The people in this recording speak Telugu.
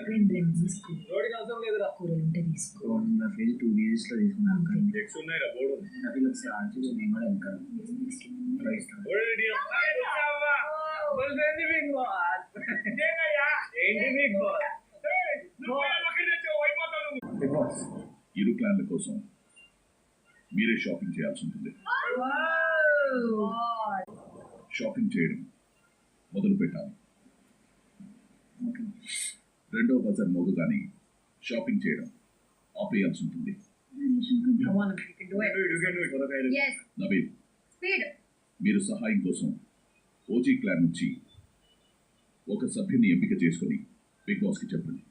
రెండు తీసుకో. కూరలు ఉంటే తీసుకో. 2 days లో తీసుకున్నాను. ఇరు ప్లాన్ల కోసం మీరే షాపింగ్ చేయాల్సి ఉంటుంది. షాపింగ్ చేయడం మొదలు పెట్టాలి. రెండో బజార్ మోగుగానే షాపింగ్ చేయడం ఆపేయాల్సి ఉంటుంది. నవీన్, మీరు సహాయం కోసం ఓజీ క్లాన్ నుంచి ఒక సభ్యుని ఎంపిక చేసుకుని బిగ్ బాస్ కి చెప్పండి.